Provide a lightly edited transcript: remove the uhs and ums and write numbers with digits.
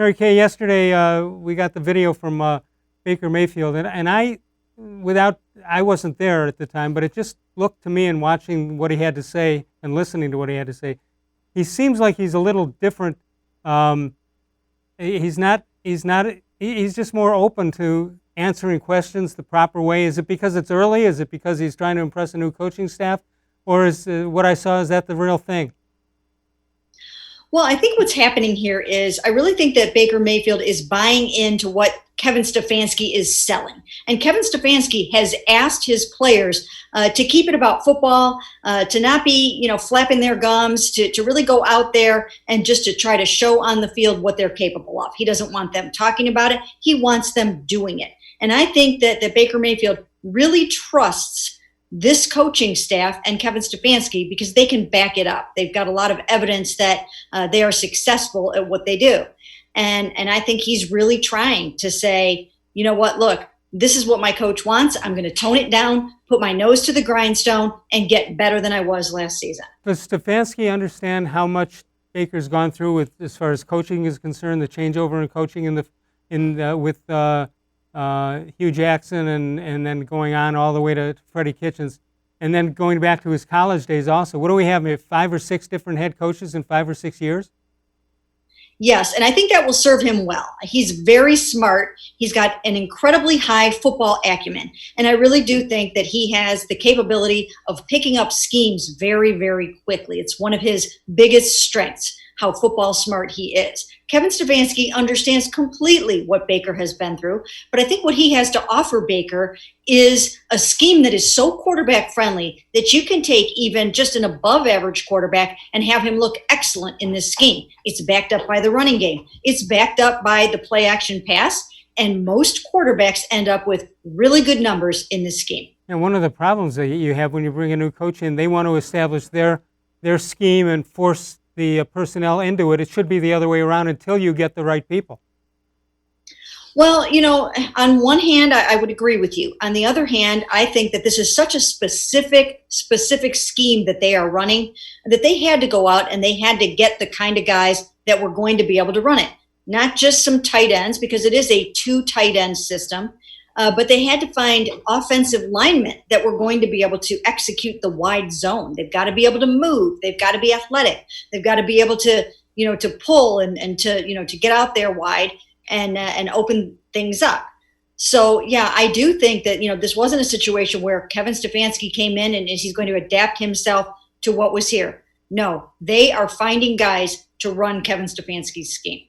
Mary Kay, yesterday we got the video from Baker Mayfield, and I wasn't there at the time, but it just looked to me in watching what he had to say and listening to what he had to say, he seems like he's a little different. He's just more open to answering questions the proper way. Is it because it's early? Is it because he's trying to impress a new coaching staff? Or is what I saw, is that the real thing? Well, I think what's happening here is I really think that Baker Mayfield is buying into what Kevin Stefanski is selling. And Kevin Stefanski has asked his players to keep it about football, to not be, flapping their gums, to really go out there and just to try to show on the field what they're capable of. He doesn't want them talking about it. He wants them doing it. And I think that Baker Mayfield really trusts this coaching staff and Kevin Stefanski because they can back it up. They've got a lot of evidence that they are successful at what they do. And I think he's really trying to say, you know what, look, this is what my coach wants. I'm going to tone it down, put my nose to the grindstone, and get better than I was last season. Does Stefanski understand how much Baker's gone through with, as far as coaching is concerned, the changeover in coaching with Hugh Jackson and then going on all the way to Freddie Kitchens, and then going back to his college days also? What do we have, maybe 5 or 6 different head coaches in 5 or 6 years? Yes, and I think that will serve him well. He's very smart. He's got an incredibly high football acumen. And I really do think that he has the capability of picking up schemes very, very quickly. It's one of his biggest strengths, how football smart he is. Kevin Stefanski understands completely what Baker has been through, but I think what he has to offer Baker is a scheme that is so quarterback friendly that you can take even just an above average quarterback and have him look excellent in this scheme. It's backed up by the running game. It's backed up by the play action pass, and most quarterbacks end up with really good numbers in this scheme. And one of the problems that you have when you bring a new coach in, they want to establish their scheme and force the personnel into it. It should be the other way around until you get the right people. Well, on one hand, I would agree with you. On the other hand, I think that this is such a specific scheme that they are running that they had to go out and they had to get the kind of guys that were going to be able to run it. Not just some tight ends, because it is a 2 tight end system, but they had to find offensive linemen that were going to be able to execute the wide zone. They've got to be able to move. They've got to be athletic. They've got to be able to, to pull and to get out there wide and open things up. So, yeah, I do think that, this wasn't a situation where Kevin Stefanski came in and he's going to adapt himself to what was here. No, they are finding guys to run Kevin Stefanski's scheme.